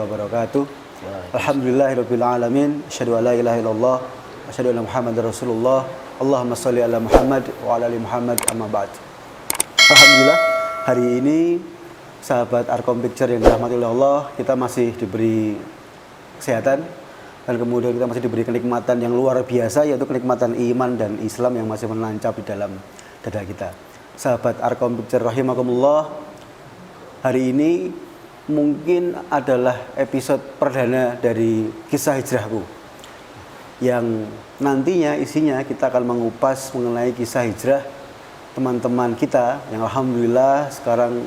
wabarakatuh. Alhamdulillahirabbil alamin. Asyhadu an la ilaha illallah wa asyhadu anna Muhammadar Rasulullah. Allahumma shalli ala Muhammad wa ala ali Muhammad amma ba'd. Alhamdulillah, hari ini sahabat Arkom Picture yang dirahmati oleh Allah, kita masih diberi kesehatan dan kemudian kita masih diberi kenikmatan yang luar biasa, yaitu kenikmatan iman dan Islam yang masih menancap di dalam dada kita. Sahabat Arkom Picture rahimakumullah, hari ini mungkin adalah episode perdana dari kisah hijrahku, yang nantinya isinya kita akan mengupas mengenai kisah hijrah teman-teman kita yang alhamdulillah sekarang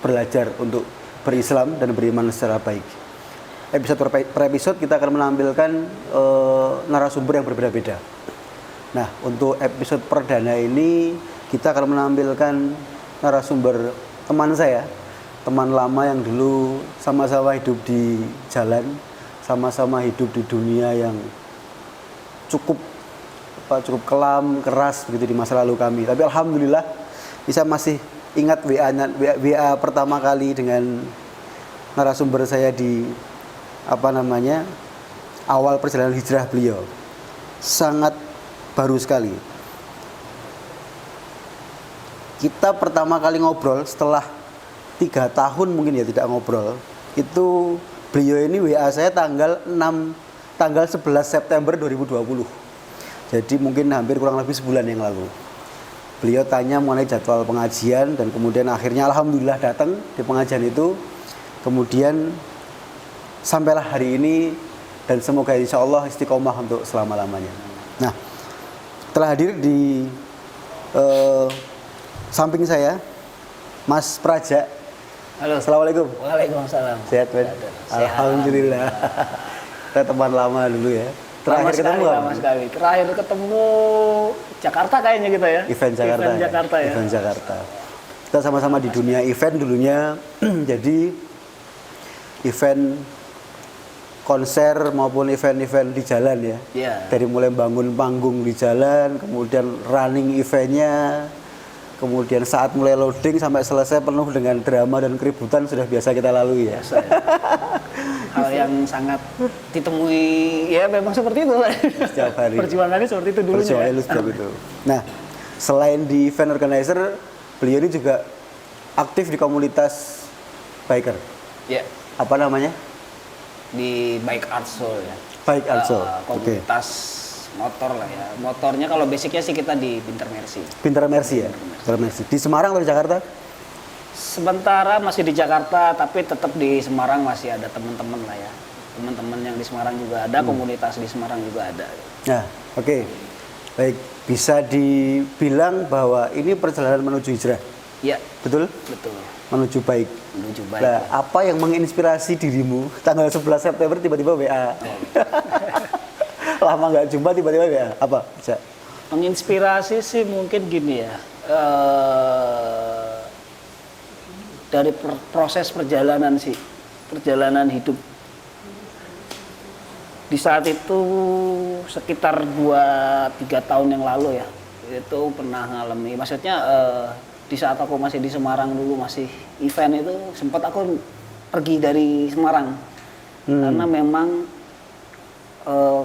belajar untuk berislam dan beriman secara baik. Episode per episode kita akan menampilkan narasumber yang berbeda-beda. Nah, untuk episode perdana ini kita akan menampilkan narasumber teman saya, teman lama yang dulu sama-sama hidup di jalan, sama-sama hidup di dunia yang cukup kelam, keras begitu di masa lalu kami. Tapi alhamdulillah bisa masih ingat WA pertama kali dengan narasumber saya di awal perjalanan hijrah beliau. Sangat baru sekali. Kita pertama kali ngobrol setelah 3 tahun mungkin ya tidak ngobrol. Itu beliau ini WA saya tanggal 11 September 2020. Jadi mungkin hampir kurang lebih sebulan yang lalu. Beliau tanya mengenai jadwal pengajian dan kemudian akhirnya alhamdulillah datang di pengajian itu. Kemudian sampailah hari ini dan semoga insya Allah istiqomah untuk selama-lamanya. Nah, telah hadir di samping saya Mas Praja. Halo. Assalamualaikum. Waalaikumsalam. Sehat, Ben? Alhamdulillah. Kita teman lama dulu ya. Terakhir ketemu lama sekali. Terakhir ketemu Jakarta kayaknya kita ya. Event Jakarta. Event Jakarta ya. Event Jakarta. Kita sama-sama di dunia event dulunya. Jadi event konser maupun event-event di jalan ya. Iya. Dari mulai bangun panggung di jalan, kemudian running eventnya, kemudian saat mulai loading sampai selesai penuh dengan drama dan keributan sudah biasa kita lalui ya. Biasa, ya. Hal yang sangat ditemui ya memang seperti itu. Setiap hari. Perjuangannya seperti itu dulunya. Perjuangannya setiap itu. Nah, selain di event organizer, beliau ini juga aktif di komunitas biker. Ya. Apa namanya? Di Bike Art Soul ya. Bike Art Soul. Komunitas motor lah ya. Motornya kalau basicnya sih kita di Pinter Mercy. Pinter Mercy ya. Pinter Mercy. Di Semarang atau di Jakarta? Sementara masih di Jakarta, tapi tetap di Semarang masih ada teman-teman lah ya. Teman-teman yang di Semarang juga ada, komunitas di Semarang juga ada. Nah, oke. Baik, bisa dibilang bahwa ini perjalanan menuju hijrah. Iya. Betul? Betul. Menuju baik. Menuju baik. Nah, apa yang menginspirasi dirimu tanggal 11 September tiba-tiba WA? Lama nggak jumpa tiba-tiba WA. Apa? Bisa. Menginspirasi sih mungkin gini ya. Dari proses perjalanan sih, perjalanan hidup. Di saat itu sekitar 2-3 tahun yang lalu ya, itu pernah ngalami. Maksudnya di saat aku masih di Semarang dulu, masih event itu, sempat aku pergi dari Semarang. Karena memang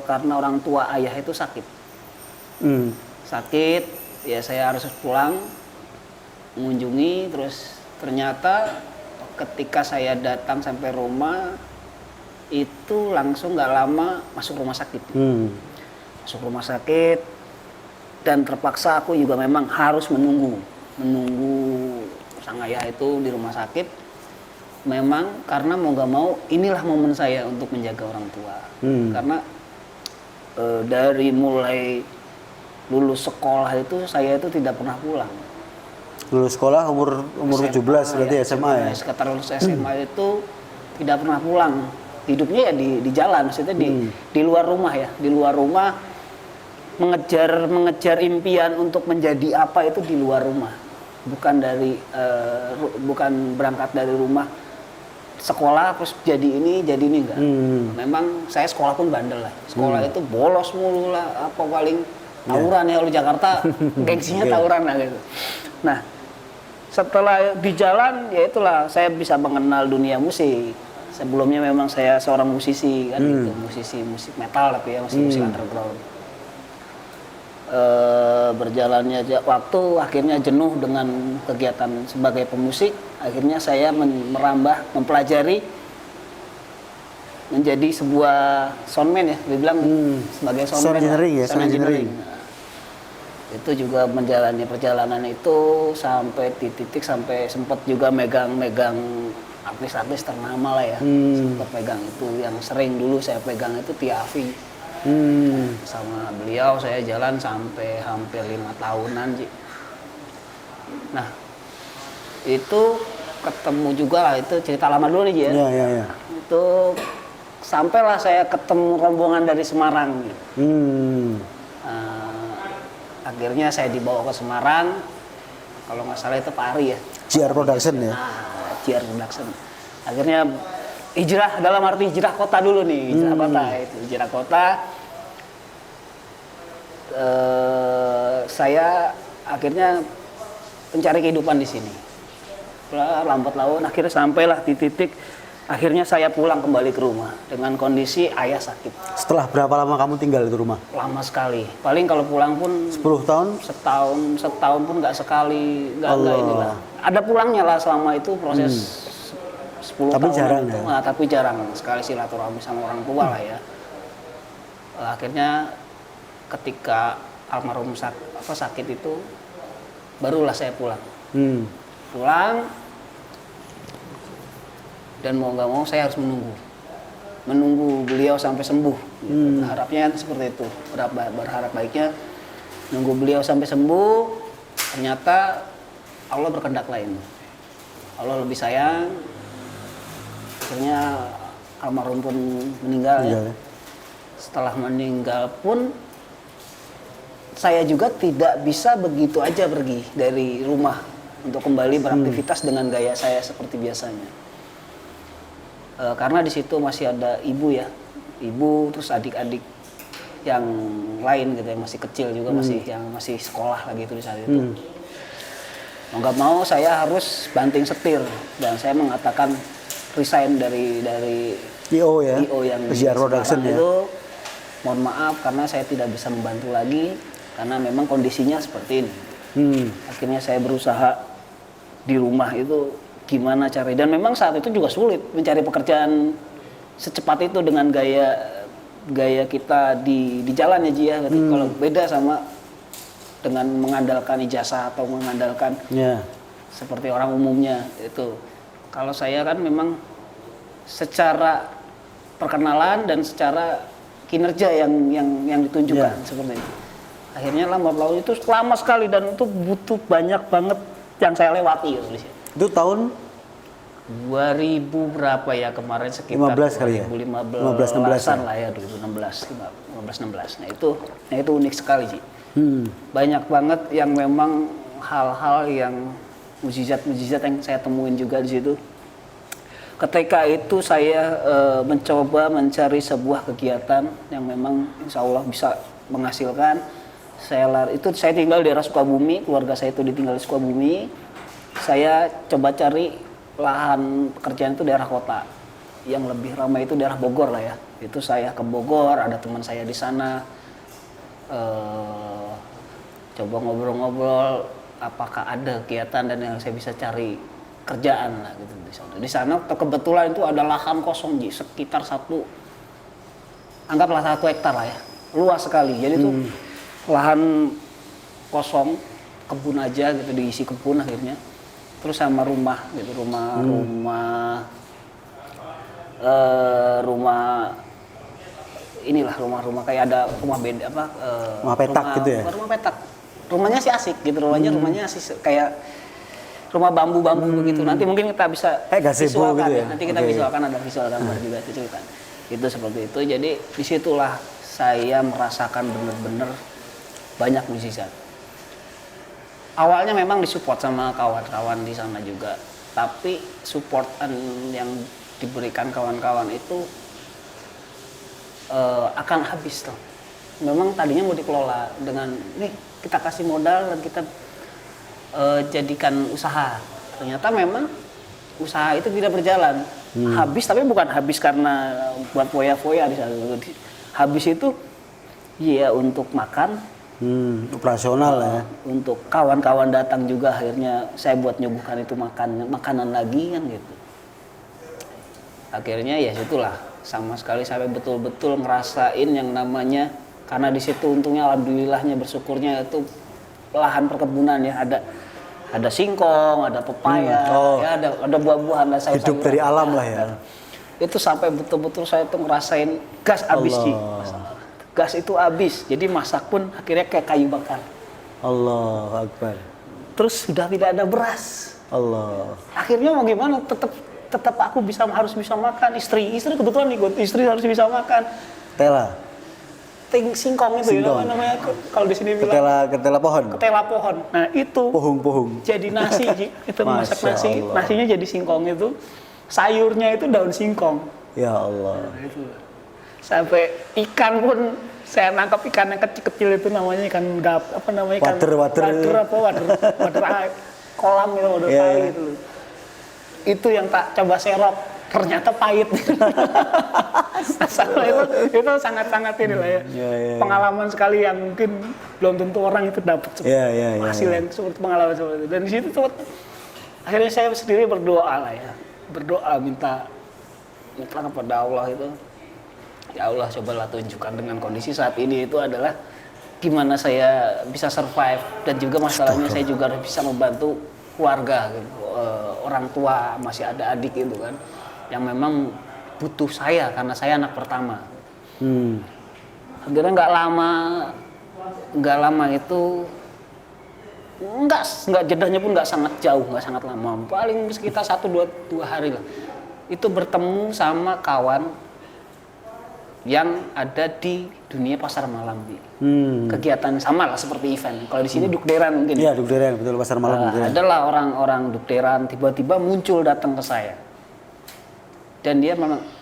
karena orang tua ayah itu sakit. Sakit, ya saya harus pulang mengunjungi, terus ternyata ketika saya datang sampai rumah itu langsung nggak lama masuk rumah sakit. Masuk rumah sakit dan terpaksa aku juga memang harus menunggu sang ayah itu di rumah sakit. Memang karena mau nggak mau inilah momen saya untuk menjaga orang tua. Karena dari mulai lulus sekolah itu saya itu tidak pernah pulang. Lulus sekolah umur 17 berarti ya, SMA ya? Sekitar lulus SMA itu tidak pernah pulang. Hidupnya ya di jalan, maksudnya di luar rumah ya. Di luar rumah mengejar impian untuk menjadi apa itu di luar rumah. Bukan berangkat dari rumah sekolah terus jadi ini enggak. Memang saya sekolah pun bandel lah. Sekolah itu bolos mulu lah, apa paling tawuran ya kalau Jakarta gengsinya tawuran lah gitu. Nah, setelah di jalan ya itulah saya bisa mengenal dunia musik. Sebelumnya memang saya seorang musisi kan gitu, musisi musik metal tapi ya masih musik underground. Berjalannya waktu akhirnya jenuh dengan kegiatan sebagai pemusik, akhirnya saya merambah mempelajari menjadi sebuah soundman ya, dibilang sebagai soundman. Sound engineering ya, sound engineering. Nah, itu juga menjalani perjalanan itu sampai di titik sampai sempat juga megang artis-artis ternama lah ya, sempat pegang itu. Yang sering dulu saya pegang itu Tia Afi. Sama beliau saya jalan sampai hampir 5 tahunan Ji. Nah itu ketemu juga lah, itu cerita lama dulu nih Ji ya. Iya. Itu sampailah saya ketemu rombongan dari Semarang. Akhirnya saya dibawa ke Semarang, kalau nggak salah itu Pak Ari ya. JR Production ya. JR Production. Akhirnya hijrah, dalam arti hijrah kota dulu nih, hijrah kota itu, hijrah kota. Saya akhirnya mencari kehidupan di sini. Lambat laun akhirnya sampailah di titik akhirnya saya pulang kembali ke rumah dengan kondisi ayah sakit. Setelah berapa lama kamu tinggal di rumah? Lama sekali. Paling kalau pulang pun 10 tahun? Setahun pun nggak sekali, nggak inilah. Ada pulangnya lah selama itu proses 10 tapi tahun jarang itu. ya? Nah, tapi jarang sekali silaturahmi sama orang tua lah ya. Akhirnya ketika almarhum sakit itu barulah saya pulang. Pulang dan mau nggak mau saya harus menunggu beliau sampai sembuh. Gitu. Harapnya seperti itu, berharap baiknya nunggu beliau sampai sembuh. Ternyata Allah berkehendak lain, Allah lebih sayang. Akhirnya almarhum pun meninggal ya. Setelah meninggal pun saya juga tidak bisa begitu aja pergi dari rumah untuk kembali beraktivitas dengan gaya saya seperti biasanya. Karena di situ masih ada ibu ya, ibu terus adik-adik yang lain gitu yang masih kecil juga, masih sekolah lagi itu di saat itu. Mau nggak mau saya harus banting setir dan saya mengatakan resign dari IO ya, IO yang JR Production ya. Itu mohon maaf karena saya tidak bisa membantu lagi karena memang kondisinya seperti ini. Akhirnya saya berusaha di rumah itu gimana cari, dan memang saat itu juga sulit mencari pekerjaan secepat itu dengan gaya kita di jalan ya Ji ya. Kalau beda sama dengan mengandalkan ijazah atau mengandalkan seperti orang umumnya itu. Kalau saya kan memang secara perkenalan dan secara kinerja yang ditunjukkan seperti itu. Akhirnya lambat laun itu lama sekali dan itu butuh banyak banget yang saya lewati gitu di sini. Itu tahun 2000 berapa ya kemarin, sekitar 15 kali ya? 2015-an lah ya, 2016. Nah itu unik sekali Ji. Banyak banget yang memang hal-hal yang mujizat yang saya temuin juga di situ. Ketika itu saya mencoba mencari sebuah kegiatan yang memang insya Allah bisa menghasilkan. Saya tinggal di daerah Sukabumi, keluarga saya itu ditinggal di Sukabumi. Saya coba cari lahan pekerjaan itu daerah kota. Yang lebih ramai itu daerah Bogor lah ya. Itu saya ke Bogor, ada teman saya di sana. Coba ngobrol-ngobrol apakah ada kegiatan dan yang saya bisa cari kerjaan lah gitu di sana. Di sana kebetulan itu ada lahan kosong Ji, sekitar anggaplah 1 hektar lah ya. Luas sekali. Jadi itu lahan kosong, kebun aja gitu, diisi kebun akhirnya. Terus sama rumah gitu, rumah kayak ada rumah beda rumah petak gitu ya. Rumah petak. Rumahnya sih asik gitu, rumahnya asik kayak rumah bambu begitu. Nanti mungkin kita bisa visualkan gitu ya. Nanti kita visualkan, ada visual gambar juga itu kan. Itu seperti itu. Jadi disitulah saya merasakan benar-benar banyak mujizat. Awalnya memang disupport sama kawan-kawan di sana juga, tapi supportan yang diberikan kawan-kawan itu akan habis tuh. Memang tadinya mau dikelola dengan nih kita kasih modal dan kita jadikan usaha. Ternyata memang usaha itu tidak berjalan Habis, tapi bukan habis karena buat foya-foya di sana. Habis itu ya untuk makan, Operasional ya. untuk kawan-kawan datang juga, akhirnya saya buat nyuguhkan itu makanan lagi kan gitu. Akhirnya ya situlah sama sekali sampai betul-betul ngerasain yang namanya, karena di situ untungnya alhamdulillahnya bersyukurnya itu lahan perkebunan ya, ada singkong, ada pepaya, ya ada buah-buahan, ada sayur-sayuran. Hidup dari alam lah ya. Itu sampai betul-betul saya tuh ngerasain gas habis Ci. Gas itu habis, jadi masak pun akhirnya kayak kayu bakar. Allahu Akbar. Terus sudah tidak ada beras. Allah. Akhirnya mau gimana? Tetap aku harus bisa makan. Istri kebetulan nih, istri harus bisa makan. Tela. Singkong itu ya namanya kalau di sini bilang Ketela pohon. ketela pohon. Nah itu Pohung. jadi nasi itu masak nasi, Allah. nasinya jadi singkong itu, sayurnya itu daun singkong. Ya Allah. Nah, itu. Sampai ikan pun saya nangkap ikan yang kecil-kecil itu namanya ikan apa namanya ikan wader air, kolam gitu, wader kali gitu. Itu yang tak coba serok, ternyata pahit. itu sangat-sangat ini lah ya. Pengalaman sekali yang mungkin belum tentu orang itu dapat hasil yang seperti pengalaman seperti itu. Dan di situ tuh akhirnya saya sendiri berdoa lah ya. Berdoa minta kepada Allah itu. Ya Allah, cobalah tunjukkan dengan kondisi saat ini itu adalah gimana saya bisa survive, dan juga masalahnya saya juga harus bisa membantu keluarga gitu. Orang tua, masih ada adik itu kan yang memang butuh saya karena saya anak pertama. Akhirnya nggak lama itu nggak jedahnya pun nggak sangat jauh, nggak sangat lama, paling sekitar 1-2 hari lah, itu bertemu sama kawan yang ada di dunia pasar malam. Kegiatan sama lah seperti event. Kalau di sini Dukderan mungkin. Iya, Dukderan, betul, pasar malam. Adalah orang-orang Dukderan tiba-tiba muncul datang ke saya. Dan dia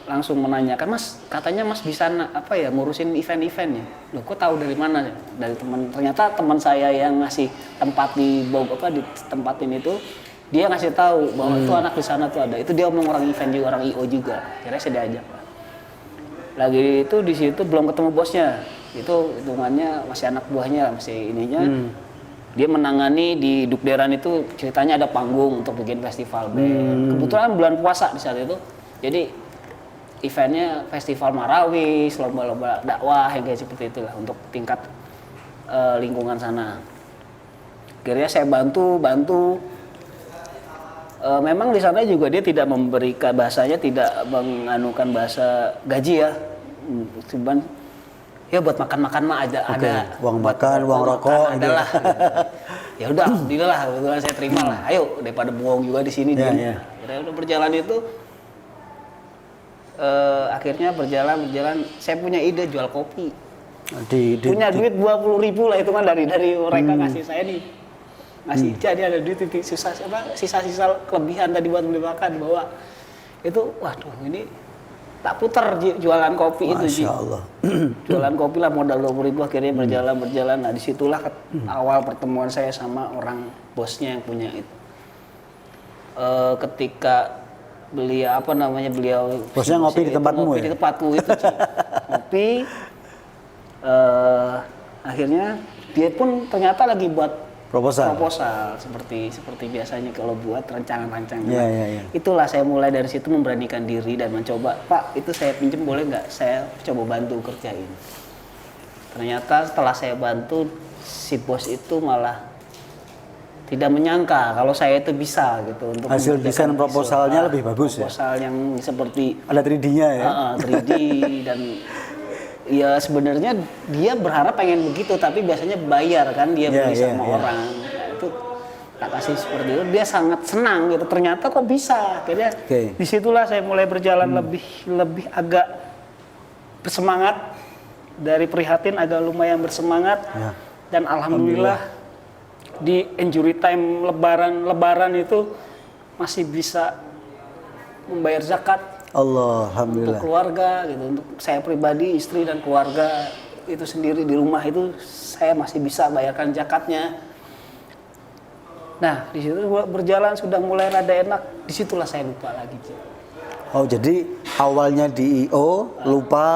langsung menanyakan, "Mas, katanya Mas bisa ngurusin event-eventnya." Loh, kok tahu dari mana? Dari teman. Ternyata teman saya yang ngasih tempat di tempat ini itu, dia ngasih tahu bahwa itu anak di sana tuh ada. Itu dia omong orang event juga, orang IO juga. Kira saya diajak. Lagi itu di situ belum ketemu bosnya, itu hitungannya masih anak buahnya, masih ininya. Dia menangani di Dukderan itu, ceritanya ada panggung untuk bikin festival band. Kebetulan bulan puasa di saat itu, jadi eventnya festival marawis, lomba-lomba dakwah yang kayak seperti itulah untuk tingkat lingkungan sana. Akhirnya saya bantu. Memang di sana juga dia tidak memberikan bahasanya, tidak menganukan bahasa gaji ya, cuman ya buat makan mah ada uang makan, uang rokok adalah ya udah alhamdulillah kebetulan saya terima lah, ayo daripada bohong juga di sini. Akhirnya udah berjalan itu, akhirnya berjalan saya punya ide jual kopi, punya duit 20.000 lah itu kan dari mereka ngasih saya nih. Jadi ada duit sisa-sisa kelebihan tadi buat beli makan, bawa itu, waduh ini tak putar jualan kopi. Masya itu Ji. Allah. Jualan kopi lah modal 20.000, akhirnya berjalan. Nah disitulah awal pertemuan saya sama orang bosnya yang punya itu. Ketika beliau bosnya ngopi di tempatmu ngopi di tempatku itu Ci. Ngopi, akhirnya dia pun ternyata lagi buat proposal seperti biasanya kalau buat rancangan-rancangan. Itulah saya mulai dari situ memberanikan diri dan mencoba, Pak itu saya pinjem boleh nggak, saya coba bantu kerjain. Ternyata setelah saya bantu, si bos itu malah tidak menyangka kalau saya itu bisa gitu untuk hasil desain proposalnya lebih bagus ya. Proposal yang seperti ada 3D-nya ya. 3D dan ya sebenarnya dia berharap pengen begitu, tapi biasanya bayar kan dia beli sama orang. Nah, itu tak kasih seperti itu, dia sangat senang gitu. Ternyata kok bisa. Akhirnya disitulah saya mulai berjalan lebih agak bersemangat, dari prihatin agak lumayan bersemangat. Dan alhamdulillah di injury time lebaran itu masih bisa membayar zakat. Alhamdulillah. Untuk keluarga gitu, untuk saya pribadi, istri dan keluarga itu sendiri di rumah itu saya masih bisa bayarkan zakatnya. Nah di situ berjalan sudah mulai rada enak, disitulah saya lupa lagi. Oh, jadi awalnya di IO, lupa,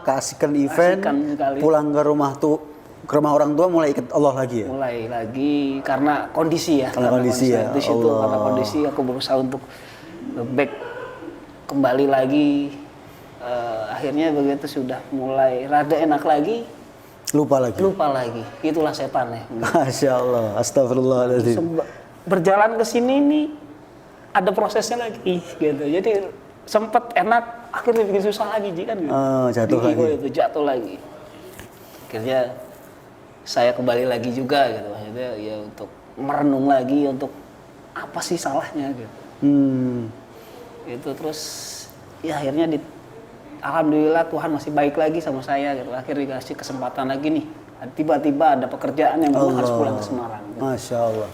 keasikan event, Keasikan sekali. pulang ke rumah orang tua mulai ikut Allah lagi ya? Mulai lagi karena kondisi ya. Karena kondisi ya, Di situ Allah. karena kondisi aku berusaha untuk back kembali lagi. Akhirnya begitu sudah mulai rada enak lagi, Lupa lagi. Itulah setan ya. Masya Allah, astagfirullahaladzim. Berjalan ke sini nih ada prosesnya lagi gitu. Jadi sempat enak, akhirnya bikin susah lagi kan gitu. Jatuh Di ego lagi. itu jatuh lagi. Akhirnya saya kembali lagi juga gitu. Maksudnya ya untuk merenung lagi untuk apa sih salahnya gitu. Itu terus ya akhirnya alhamdulillah Tuhan masih baik lagi sama saya gitu. Akhirnya dikasih kesempatan lagi nih. Tiba-tiba ada pekerjaan yang memang harus pulang ke Semarang. Gitu. Masya Allah.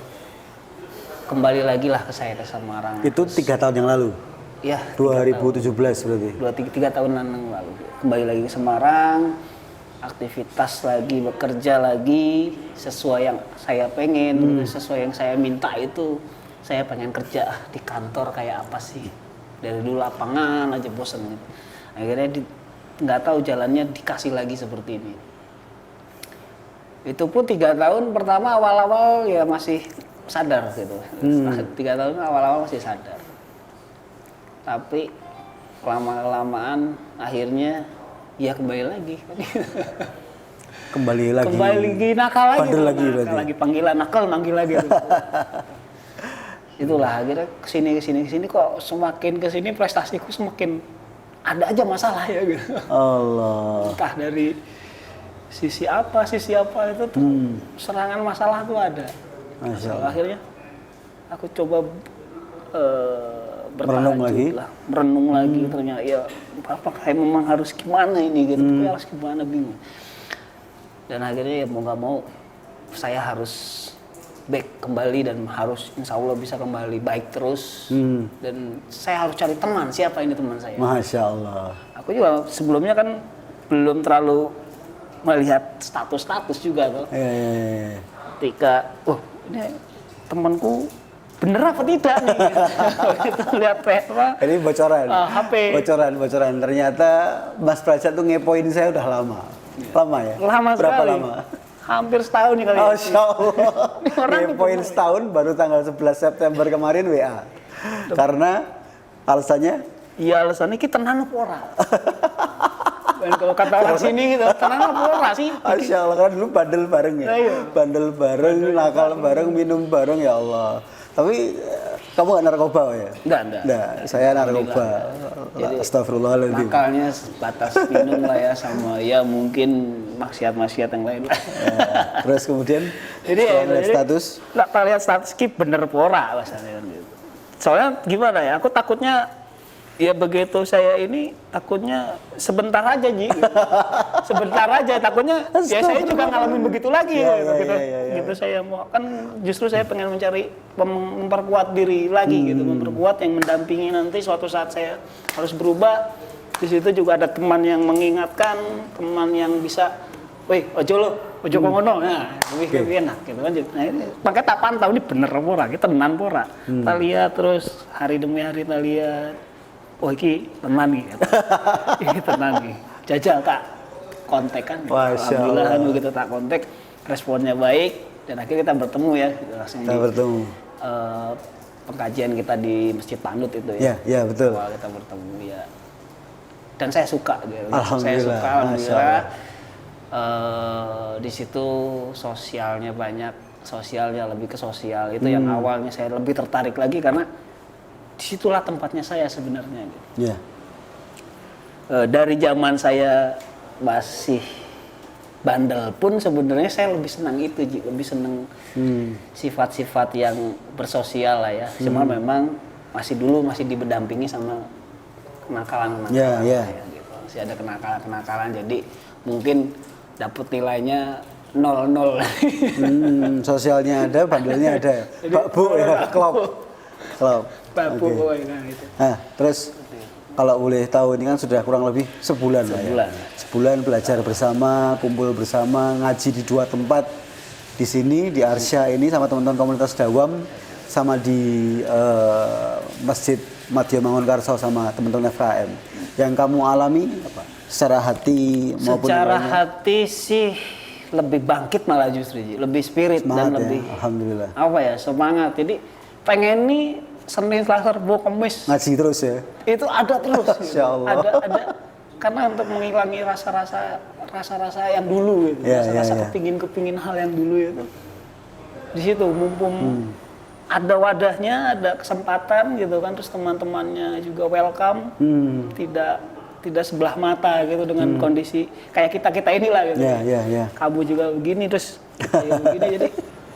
Kembali lagi lah ke saya ke Semarang. Itu 3 tahun yang lalu? Ya. 2017 berarti? 2-3 tahunan yang lalu. Kembali lagi ke Semarang. Aktivitas lagi, bekerja lagi. Sesuai yang saya pengen, sesuai yang saya minta itu. Saya pengen kerja di kantor kayak apa sih. Dari dulu lapangan aja bosan gitu. Akhirnya nggak tahu jalannya dikasih lagi seperti ini. Itu pun 3 tahun pertama awal-awal ya masih sadar gitu. 3 tahun awal-awal masih sadar. Tapi lama-kelamaan akhirnya ya kembali lagi. Kembali lagi nakal lagi. bandel lagi nakal berarti? lagi panggilan nakal manggil lagi. Itulah akhirnya kesini kok semakin kesini prestasiku semakin ada aja masalah ya gitu. Allah. Entah dari sisi apa itu tuh serangan masalah tuh ada. Masya Allah. Akhirnya aku coba Merenung lagi. ternyata ya apakah memang harus gimana ini gitu, harus gimana bingung. Dan akhirnya ya mau nggak mau saya harus back kembali dan harus insya Allah bisa kembali baik terus. Dan saya harus cari teman, siapa ini teman saya. Masya Allah. Aku juga sebelumnya kan belum terlalu melihat status juga tuh. Ketika, ini temanku bener apa tidak nih? Kita lihat apa? Ini bocoran. HP. Bocoran. Ternyata Mas Prajat tuh ngepoin saya udah lama. Lama ya? Lama Berapa sekali. lama? Hampir setahun nih kali. Masya Allah. Orang Ngepoin setahun baru tanggal 11 September kemarin WA. Karena alasannya? Iya alasannya kita tenan apa ora. Dan kalau kata orang sini gitu, tenan apa ora sih? Masya Allah, kan dulu bandel bareng ya? Iya. Bandel bareng, nakal bareng, minum bareng ya Allah. Tapi kamu gak narkoba ya? Enggak. Saya narkoba. Jadi, Astagfirullahaladzim. nakalnya sebatas minum lah ya sama ya mungkin maksiat-maksiat yang lain lah. Terus kemudian Jadi status? Tak lihat status skip bener pora bahasanya gitu. Soalnya gimana ya? Aku takutnya ya begitu saya ini takutnya sebentar aja Ji. Sebentar aja takutnya ya saya juga ngalamin begitu lagi gitu saya mau kan justru saya pengen mencari memperkuat diri lagi gitu, memperkuat yang mendampingi nanti suatu saat saya harus berubah. Di situ juga ada teman yang mengingatkan, teman yang bisa ojo ngono, nah lebih enak gitu kan. Nah ini makanya tak pantau ini bener pora, kita tenan pora. Kita lihat terus hari demi hari kita lihat. Iki tenan nih, ini tenan nih. Jajal tak kontak kan, alhamdulillah kan begitu tak kontak, responnya baik dan akhirnya kita bertemu ya, langsung bertemu. Pengkajian kita di Masjid Panut itu ya. Iya betul. Awal kita bertemu ya. Dan saya suka gitu. Alhamdulillah. Alhamdulillah. Di situ sosialnya banyak, sosialnya lebih ke sosial itu yang awalnya saya lebih tertarik lagi karena disitulah tempatnya saya sebenarnya. Gitu. Yeah. Dari zaman saya masih bandel pun sebenarnya saya lebih senang itu, lebih senang sifat-sifat yang bersosial lah ya. Cuma memang masih diberdampingi sama kenakalan. Yeah. Gitu. Masih ada kenakalan jadi mungkin dapat nilainya 0. Sosialnya ada, bandelnya ada. Bu ya, klop. Babu Okay. Gitu. Nah, terus kalau boleh tahu ini kan sudah kurang lebih sebulan. Sebulan belajar bersama, kumpul bersama, ngaji di 2 tempat. Di sini di Arsya ini sama teman-teman komunitas Dawam sama di Masjid Madya Mangunkarso sama teman-teman FKM. Yang kamu alami apa? Secara hati maupun secara lainnya? hati sih lebih bangkit malah justru, Ji. Lebih spirit Semangat dan ya, lebih alhamdulillah. apa ya, semangat. Jadi pengen nih Senin, Selasa, Rabu, Kamis Ngaji terus ya. itu ada terus. Masya Allah. Ada karena untuk menghilangi rasa-rasa yang dulu gitu. Ya, rasa-rasa ya, ya. kepingin hal yang dulu itu. Di situ mumpung ada wadahnya, ada kesempatan gitu kan, terus teman-temannya juga welcome. Tidak sebelah mata gitu dengan kondisi kayak kita inilah gitu. Ya. Kamu juga begini, terus kita yang begini, jadi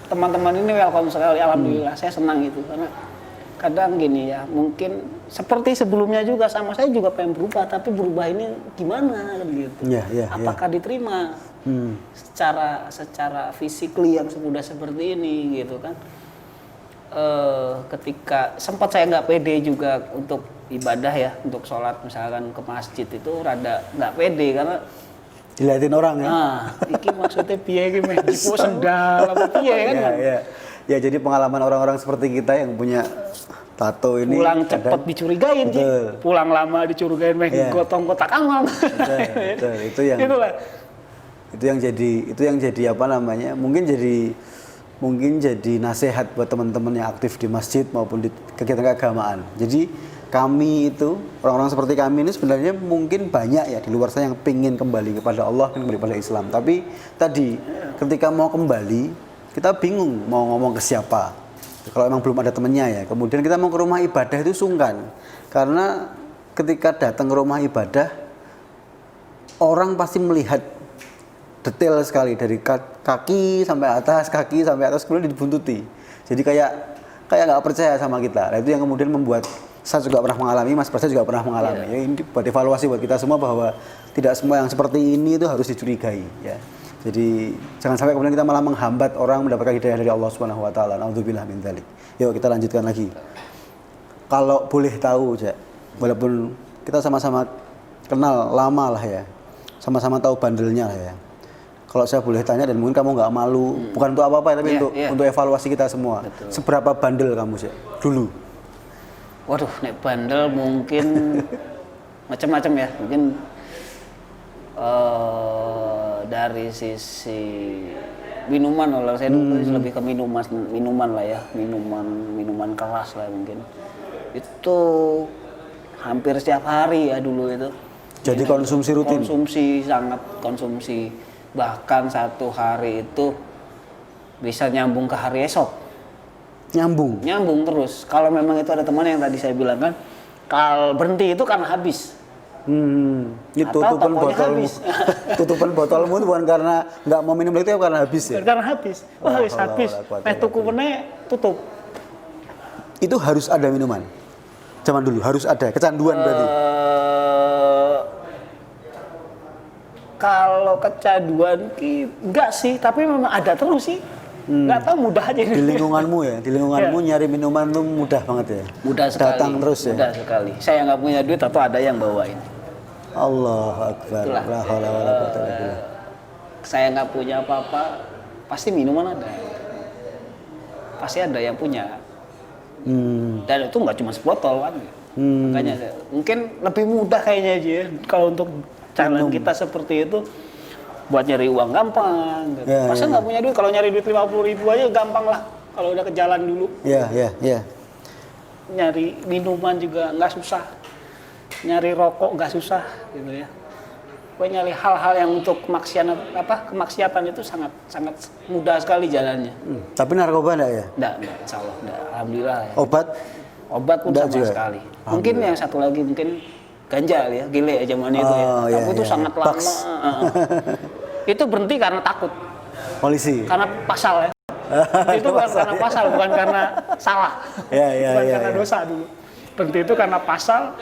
teman-teman ini welcome sekali, alhamdulillah. Saya senang itu karena kadang gini ya, mungkin seperti sebelumnya juga sama saya juga pengen berubah, tapi berubah ini gimana kan gitu. Apakah diterima secara physically yang sudah seperti ini gitu kan. Ketika sempat saya nggak pede juga untuk ibadah ya, untuk sholat misalkan ke masjid itu rada nggak pede karena dilihatin orang ya. Nah, iki maksudnya piye iki meh jipo sendal apa piye kan. Ya, jadi pengalaman orang-orang seperti kita yang punya tato ini pulang cepet dicurigain sih. Pulang lama dicurigain meh gotong kotak amal. Betul. Itu yang jadi apa namanya? Mungkin jadi nasihat buat teman-teman yang aktif di masjid maupun di kegiatan keagamaan. Jadi kami itu, orang-orang seperti kami ini sebenarnya mungkin banyak ya di luar sana yang pingin kembali kepada Allah, kembali kepada Islam. Tapi tadi ketika mau kembali, kita bingung mau ngomong ke siapa. Kalau emang belum ada temennya ya. Kemudian kita mau ke rumah ibadah itu sungkan. Karena ketika datang ke rumah ibadah, orang pasti melihat detail sekali dari kaki sampai atas, kemudian dibuntuti. Jadi kayak nggak percaya sama kita. Nah, itu yang kemudian membuat saya juga pernah mengalami, Mas Prasetyo juga pernah mengalami. Ya, ini buat evaluasi buat kita semua bahwa tidak semua yang seperti ini itu harus dicurigai. Ya. Jadi jangan sampai kemudian kita malah menghambat orang mendapatkan hidayah dari Allah Subhanahu Wa Taala. Naudzubillah min dzalik. Yuk kita lanjutkan lagi. Kalau boleh tahu, Cak, walaupun kita sama-sama kenal lama lah ya, sama-sama tahu bandelnya lah ya. Kalau saya boleh tanya dan mungkin kamu nggak malu, bukan untuk apa-apa tapi untuk evaluasi kita semua. Betul. Seberapa bandel kamu sih dulu? Waduh, nek bandel mungkin macam-macam ya. Mungkin dari sisi minuman, kalau saya dulu lebih ke minuman lah ya, minuman keras lah mungkin. Itu hampir setiap hari ya dulu itu. Jadi konsumsi rutin? Sangat konsumsi. Bahkan satu hari itu bisa nyambung ke hari esok. Nyambung terus. Kalau memang itu ada teman yang tadi saya bilang kan, kalau berhenti itu karena habis. Itu tutupan botolmu. Tutupan botolmu itu bukan karena nggak mau minum itu, karena habis ya? Karena habis. Habis. Tuku meneh tutup. Itu harus ada minuman. Zaman dulu harus ada kecanduan berarti. Kalau kecanduan enggak sih, tapi memang ada terus sih. Enggak tahu, mudah aja. Di lingkunganmu ya, nyari minuman tuh mudah banget ya. Mudah sekali. Datang terus ya. Mudah sekali. Saya nggak punya duit atau ada yang bawain. Allahu Akbar. La haula wala quwwata illa billah. Saya nggak punya apa-apa, pasti minuman ada. Pasti ada yang punya. Dan itu nggak cuma sebotol kan. Makanya mungkin lebih mudah kayaknya aja ya, kalau untuk channel kita seperti itu, buat nyari uang gampang gitu. Masa nggak punya duit, kalau nyari duit 50.000 aja gampang lah kalau udah ke jalan dulu. Nyari minuman juga nggak susah, nyari rokok nggak susah gitu ya. Nyari hal-hal yang untuk kemaksiatan itu sangat mudah sekali jalannya. Tapi narkoba enggak ya? Enggak, insya Allah enggak. Alhamdulillah ya. Obat pun sama juga sekali. Mungkin yang satu lagi mungkin ganja ya, gile ya zaman itu ya. Tapi itu sangat lama. Itu berhenti karena takut. Polisi. Karena pasal ya. Itu bukan karena pasal, bukan karena salah. Bukan karena dosa dulu. Berhenti itu karena pasal.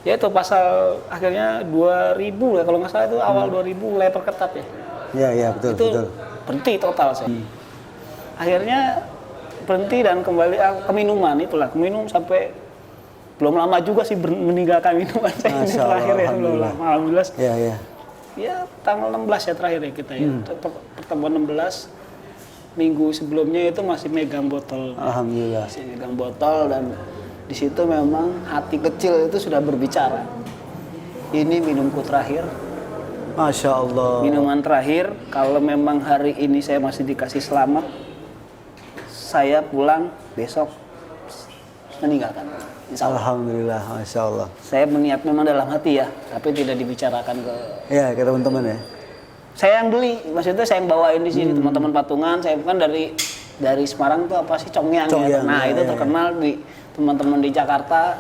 Ya itu pasal akhirnya 2000 ya, kalau nggak salah itu awal 2000 mulai perketat ya. Iya betul. Itu berhenti total saya. Akhirnya berhenti dan kembali ke minuman, itulah minum sampai belum lama juga sih meninggalkan minuman saya ini terakhir ya, alhamdulillah. Iya. Ya tanggal 16 ya terakhir ya kita ya, pertemuan 16 minggu sebelumnya itu masih megang botol. Alhamdulillah. Masih megang botol, dan di situ memang hati kecil itu sudah berbicara. Ini minumku terakhir. Masya Allah. Minuman terakhir, kalau memang hari ini saya masih dikasih selamat, saya pulang besok meninggalkan. Insya Allah. Alhamdulillah, Masya Allah. Saya berniat memang dalam hati ya, tapi tidak dibicarakan ke... Ya, ke teman-teman ya. Saya yang beli, maksudnya saya yang bawain di sini, teman-teman patungan. Saya kan dari Semarang tuh apa sih, Congyang ya. Nah, itu terkenal di teman-teman di Jakarta.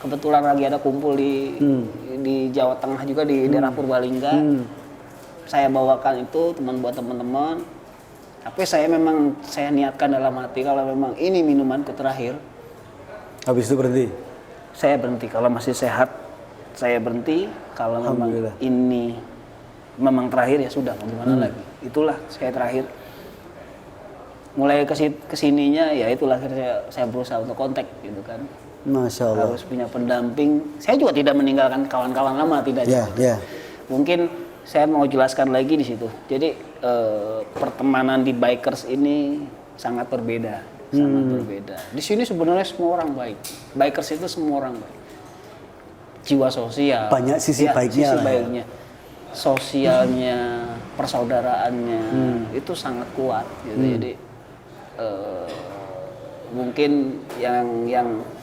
Kebetulan lagi ada kumpul di Jawa Tengah juga, di daerah Purbalingga. Saya bawakan itu buat teman-teman. Tapi saya niatkan dalam hati, kalau memang ini minumanku terakhir. Habis itu berhenti? Saya berhenti, kalau masih sehat saya berhenti. Kalau memang ini memang terakhir ya sudah, mau gimana lagi. Itulah saya terakhir. Mulai kesininya ya itulah akhirnya saya berusaha untuk kontak gitu kan. Masya Allah. Harus punya pendamping. Saya juga tidak meninggalkan kawan-kawan lama, tidak. Mungkin saya mau jelaskan lagi di situ. Jadi pertemanan di bikers ini sangat berbeda, sangat berbeda. Di sini sebenarnya semua orang baik. Bikers itu semua orang baik. Jiwa sosial. Banyak sisi baiknya. Sisi baiknya. Sosialnya, persaudaraannya itu sangat kuat. Gitu. Jadi mungkin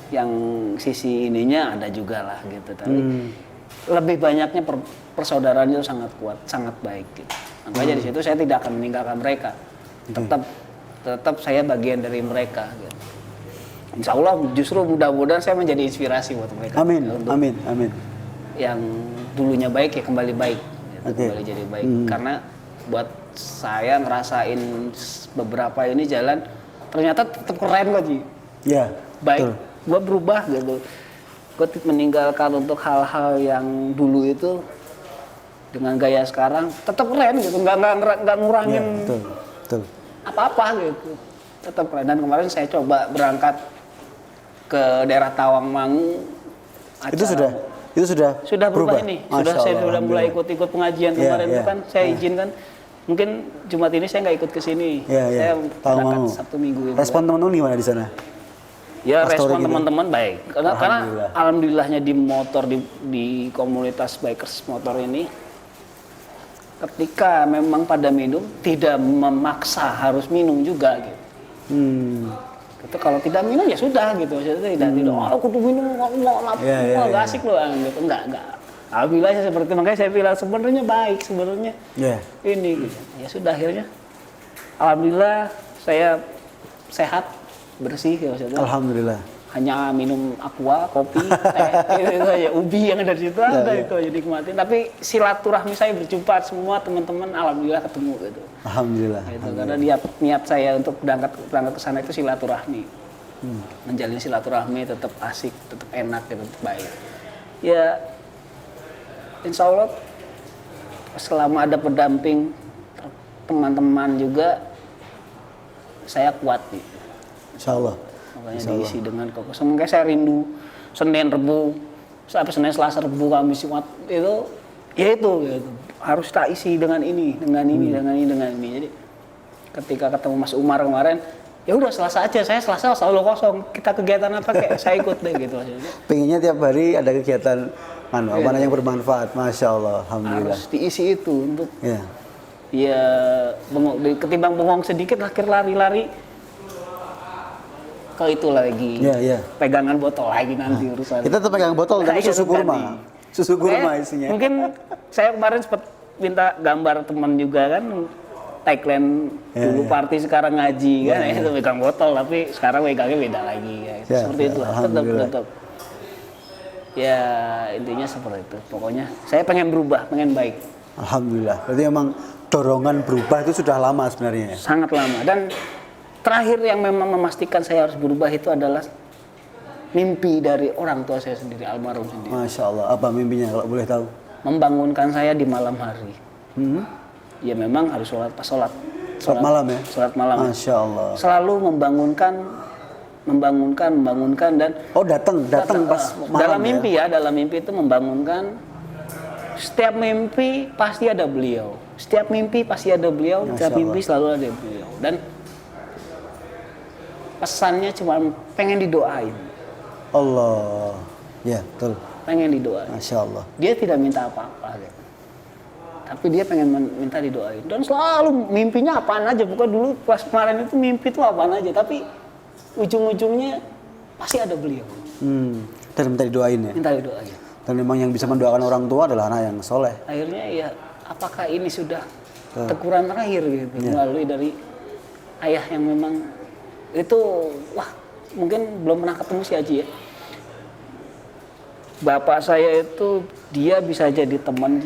yang sisi ininya ada juga lah gitu, tapi lebih banyaknya persaudaraan itu sangat kuat, sangat baik gitu. Makanya di situ saya tidak akan meninggalkan mereka, tetap saya bagian dari mereka gitu. Insya Allah justru mudah-mudahan saya menjadi inspirasi buat mereka. Amin, amin, amin. Yang dulunya baik ya kembali baik, gitu, kembali jadi baik. Karena buat saya ngerasain beberapa ini jalan ternyata tetap keren kok Ji. Iya. Baik. Gue berubah gitu, gue meninggalkan untuk hal-hal yang dulu itu dengan gaya sekarang tetap keren gitu, nggak ngurangin betul. apa-apa gitu, tetap keren. Dan kemarin saya coba berangkat ke daerah Tawangmangu. Itu sudah berubah ini, saya sudah mulai ikut pengajian kemarin itu kan, saya izinkan. Mungkin Jumat ini saya nggak ikut ke sini, saya berangkat Sabtu Minggu ini. Respon teman-teman gimana di sana? Ya respon teman-teman baik, karena alhamdulillahnya di motor di komunitas bikers motor ini, ketika memang pada minum tidak memaksa harus minum juga gitu. Itu kalau tidak minum ya sudah gitu, tidak aku tuh minum nggak asik loh gitu, enggak. Alhamdulillah seperti makanya saya bilang sebenarnya baik sebenarnya ini gitu. Ya sudah akhirnya, alhamdulillah saya sehat, bersih ya maksudnya. Alhamdulillah. Hanya minum aqua, kopi, teh, itu aja, ubi yang ada di situ ada itu aja nikmatin. Tapi silaturahmi saya berjumpa semua teman-teman, alhamdulillah ketemu gitu. Alhamdulillah. Gitu, karena niat saya untuk berangkat ke sana itu silaturahmi. Menjalin silaturahmi tetap asik, tetap enak, tetap baik. Ya insya Allah selama ada pendamping teman-teman juga saya kuat gitu. Insya Allah. Makanya diisi dengan kokosan. Makanya saya rindu Senin, Rebu, sampai Senin, Selasa, Rebu, Kamis, Jumat itu, ya itu gitu. Harus tak isi dengan ini. Jadi ketika ketemu Mas Umar kemarin, ya udah Selasa aja. Saya Selasa selalu kosong. Kita kegiatan apa kayak saya ikut deh gitu. Pengennya tiap hari ada kegiatan mana yang bermanfaat, Masya Allah, alhamdulillah. Harus diisi itu untuk ya ketimbang bengong sedikit, akhir lari-lari ke itu lagi, pegangan botol lagi nanti urusan. Kita tetap pegang botol, tapi susu kurma isinya. Mungkin saya kemarin sempat minta gambar teman juga kan, tagline dulu party sekarang ngaji kan, itu pegang botol tapi sekarang pegangnya beda lagi ya. Seperti itu, tetap. Ya intinya seperti itu. Pokoknya saya pengen berubah, pengen baik. Alhamdulillah. Berarti emang dorongan berubah itu sudah lama sebenarnya. Sangat lama. Dan terakhir yang memang memastikan saya harus berubah itu adalah mimpi dari orang tua saya sendiri, almarhum sendiri. Masya Allah, apa mimpinya kalau boleh tahu? Membangunkan saya di malam hari. Ya memang harus sholat malam ya? Sholat malam. Masya Allah. Selalu membangunkan dan datang pas malam. Dalam mimpi dalam mimpi itu membangunkan. Setiap mimpi pasti ada beliau. Setiap mimpi selalu ada beliau. Dan pesannya cuma pengen didoain. Allah. Ya, betul. Pengen didoain. Masya Allah. Dia tidak minta apa-apa gitu. Tapi dia pengen minta didoain. Dan selalu mimpinya apaan aja. Bukan dulu pas kemarin itu mimpi itu apaan aja. Tapi ujung-ujungnya pasti ada beliau. Dan minta didoain ya? Minta didoain. Dan memang yang bisa mendoakan orang tua adalah anak yang soleh. Akhirnya ya apakah ini sudah teguran terakhir gitu. Melalui dari ayah yang memang itu wah mungkin belum pernah ketemu si Haji ya. Bapak saya itu dia bisa jadi teman,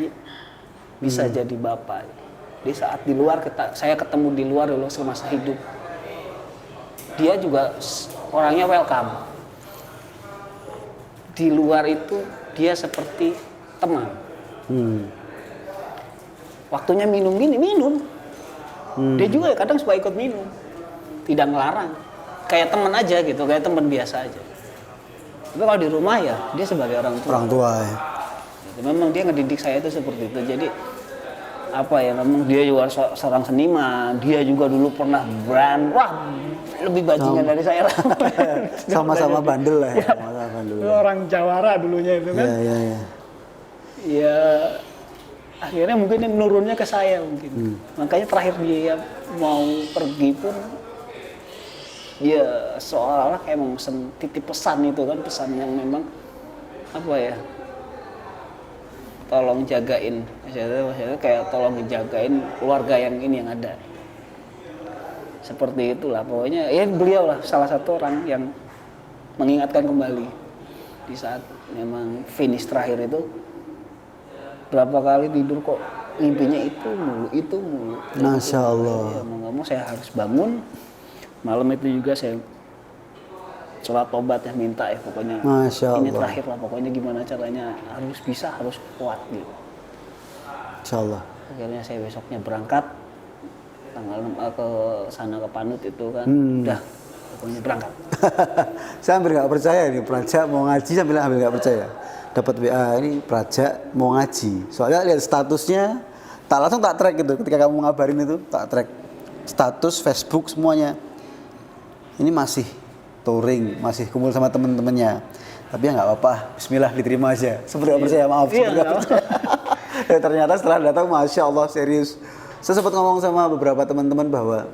bisa jadi bapak. Di saat di luar saya ketemu di luar dulu semasa hidup, dia juga orangnya welcome. Di luar itu dia seperti teman. Waktunya minum gini minum. Dia juga kadang suka ikut minum, tidak ngelarang. Kayak teman aja gitu, kayak teman biasa aja. Tapi kalau di rumah ya dia sebagai orang tua. Orang tua ya. Memang dia ngedidik saya itu seperti itu. Jadi apa ya, memang dia juga seorang seniman. Dia juga dulu pernah brand, wah lebih bajingan dari saya lah. Sama-sama bandel lah ya. Sama-sama bandel. Orang Jawara dulunya itu kan. Iya. Ya akhirnya mungkin nurunnya ke saya mungkin. Makanya terakhir dia mau pergi pun dia seolah-olah kayak mau titip pesan itu kan, pesan yang memang apa ya, tolong jagain, maksudnya kayak tolong jagain keluarga yang ini yang ada. Seperti itulah pokoknya. Ya beliau lah salah satu orang yang mengingatkan kembali di saat memang finish terakhir itu. Berapa kali tidur kok mimpinya itu mulu. Masya Allah. Ya, mau nggak mau saya harus bangun. Malam itu juga saya sholat tobat ya, minta ya pokoknya. Masya Allah. Ini terakhir lah pokoknya, gimana caranya harus kuat gitu. Masya Allah. Akhirnya saya besoknya berangkat tanggal 6 ke sana ke Panut itu kan. Udah pokoknya berangkat. Saya hampir nggak percaya ini Praja mau ngaji, sambil hampir nggak percaya. Dapat WA ini Praja mau ngaji. Soalnya lihat statusnya, langsung tak track gitu. Ketika kamu ngabarin itu tak track status Facebook semuanya. Ini masih touring, masih kumpul sama temen-temennya. Tapi ya nggak apa-apa, Bismillah diterima aja. Seperti nggak percaya, maaf. Ya, ternyata setelah datang, Masya Allah serius. Saya sempat ngomong sama beberapa teman-teman bahwa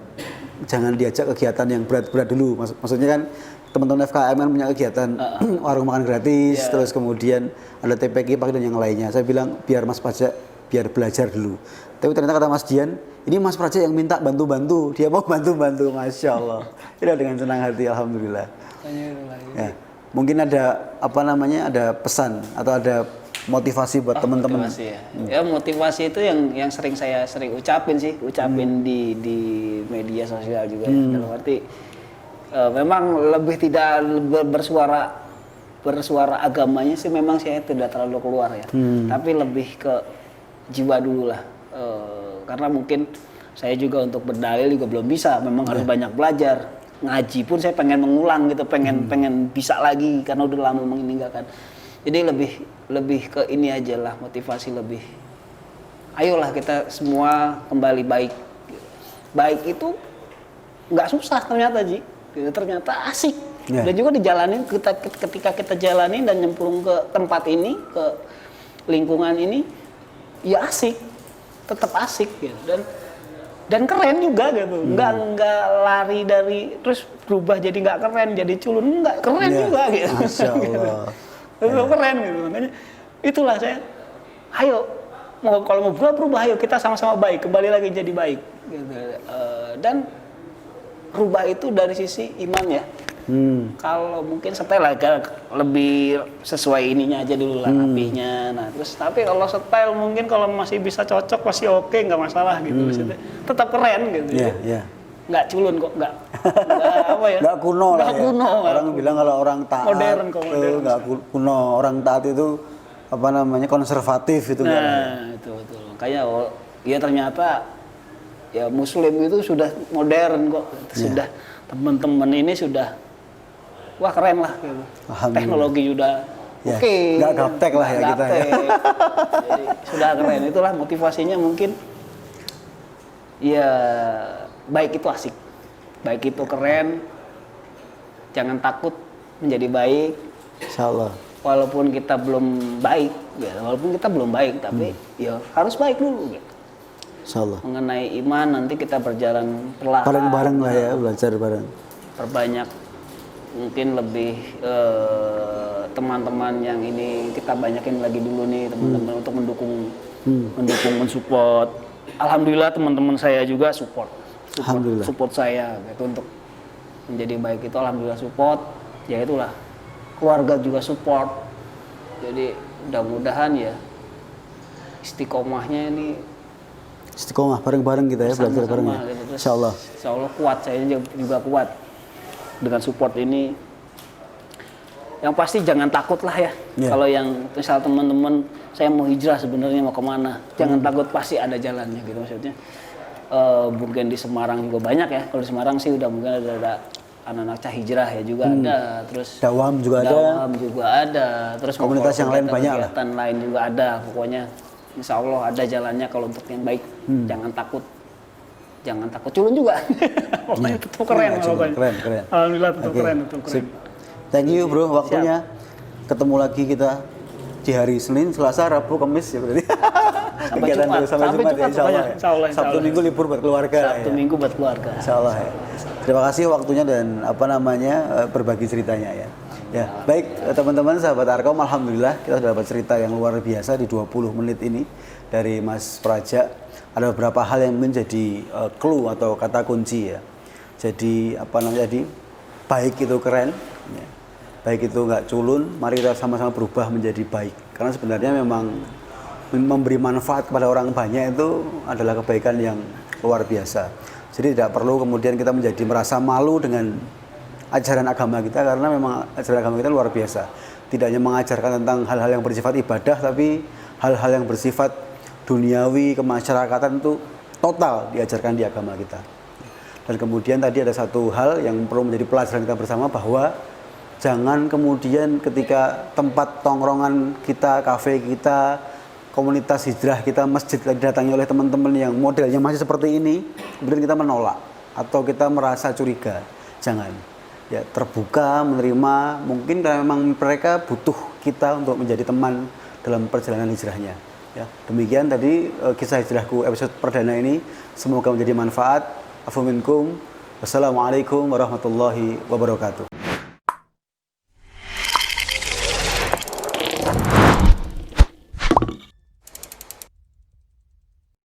jangan diajak kegiatan yang berat-berat dulu. Maksudnya kan teman-teman FKM kan punya kegiatan warung makan gratis, terus kemudian ada TPQ pakai dan yang lainnya. Saya bilang biar Mas Praja biar belajar dulu. Tapi ternyata kata Mas Dian, ini Mas Praja yang minta bantu-bantu, dia mau bantu-bantu, Masya Allah. Tidak, dengan senang hati, Alhamdulillah. Ya, mungkin ada ada pesan atau ada motivasi buat teman-teman. Motivasi ya. Motivasi itu yang saya sering ucapin di media sosial juga. Dalam arti memang lebih tidak bersuara agamanya sih, memang saya tidak terlalu keluar ya. Tapi lebih ke jiwa dulu lah. Karena mungkin saya juga untuk berdalil juga belum bisa, memang harus banyak belajar. Ngaji pun saya pengen mengulang gitu, pengen bisa lagi karena udah lama meninggalkan. Jadi lebih ke ini aja lah, motivasi lebih. Ayolah kita semua kembali baik. Baik itu nggak susah ternyata Ji. Ternyata asik. Dan juga dijalanin ketika kita jalanin dan nyemplung ke tempat ini, ke lingkungan ini, ya asik. Tetap asik gitu. Dan keren juga gitu. Nggak lari dari terus berubah jadi nggak keren, jadi culun, nggak keren juga gitu. Masya Allah. Itu keren gitu. Makanya itulah saya, ayo kalau mau berubah, ayo kita sama-sama baik, kembali lagi jadi baik gitu. Dan rubah itu dari sisi iman ya. Kalau mungkin setel agak lebih sesuai ininya aja dulu lah, rapihnya. Nah terus tapi kalau setel mungkin kalau masih bisa cocok masih oke, nggak masalah gitu. Maksudnya tetap keren gitu. Nggak culun kok, nggak apa ya? Nggak kuno lah. Kuno. Orang bilang kalau orang taat modern. Nggak kuno. Orang taat itu konservatif itu. Nah itu betul. Kayak ya ternyata ya Muslim itu sudah modern kok. Sudah teman-teman ini sudah wah keren lah gitu. Teknologi sudah oke. Nggak gaptek lah ya kita. Jadi, sudah keren. Itulah motivasinya mungkin. Ya baik itu asik, baik itu keren, jangan takut menjadi baik. Insya Allah. Walaupun kita belum baik, tapi ya harus baik dulu. Gitu. Insya Allah. Mengenai iman nanti kita berjalan perlahan. Bareng-bareng lah ya, belajar bareng. Perbanyak mungkin lebih teman-teman yang ini kita banyakin lagi dulu nih teman-teman untuk mendukung, mensupport. Alhamdulillah teman-teman saya juga support saya gitu untuk menjadi baik itu. Alhamdulillah support. Ya itulah, keluarga juga support. Jadi mudah-mudahan ya istiqomahnya ini istiqomah bareng-bareng kita ya, belajar bareng ya. Gitu. Insya Allah. Insya Allah kuat, saya juga kuat dengan support ini. Yang pasti jangan takut lah ya. Kalau yang misal teman-teman saya mau hijrah sebenarnya mau kemana, jangan takut, pasti ada jalannya gitu maksudnya. Mungkin di Semarang juga banyak ya. Kalau di Semarang sih udah mungkin ada anak-anak cah hijrah ya juga ada. Terus Dawam juga ada. Terus komunitas yang lain banyak lah. Kegiatan lain juga ada. Pokoknya Insya Allah ada jalannya kalau untuk yang baik. Jangan takut. Culun juga. Pokoknya tetap keren. Keren. Alhamdulillah tetap keren. Thank you bro waktunya. Ketemu lagi kita di hari Senin, Selasa, Rabu, Kamis ya berarti. Sampai Jumat ya, Insya Allah. Sabtu Minggu libur buat keluarga. Sabtu Minggu buat keluarga. Insya Allah ya. Terima kasih waktunya dan berbagi ceritanya ya. Ya, baik teman-teman sahabat Arkom, alhamdulillah kita sudah dapat cerita yang luar biasa di 20 menit ini dari Mas Praja. Ada beberapa hal yang menjadi clue atau kata kunci ya. Jadi baik itu keren, ya. Baik itu nggak culun, mari kita sama-sama berubah menjadi baik. Karena sebenarnya memang memberi manfaat kepada orang banyak itu adalah kebaikan yang luar biasa. Jadi tidak perlu kemudian kita merasa malu dengan ajaran agama kita, karena memang ajaran agama kita luar biasa. Tidak hanya mengajarkan tentang hal-hal yang bersifat ibadah, tapi hal-hal yang bersifat duniawi, kemasyarakatan itu total diajarkan di agama kita. Dan kemudian tadi ada satu hal yang perlu menjadi pelajaran kita bersama, bahwa jangan kemudian ketika tempat tongkrongan kita, kafe kita, komunitas hijrah kita, masjid lagi didatangi oleh teman-teman yang modelnya masih seperti ini, kemudian kita menolak atau kita merasa curiga. Jangan. Ya, terbuka, menerima, mungkin karena memang mereka butuh kita untuk menjadi teman dalam perjalanan hijrahnya. Ya, demikian tadi kisah hijrahku episode perdana ini, semoga menjadi manfaat. Afu minkum. Wassalamualaikum warahmatullahi wabarakatuh.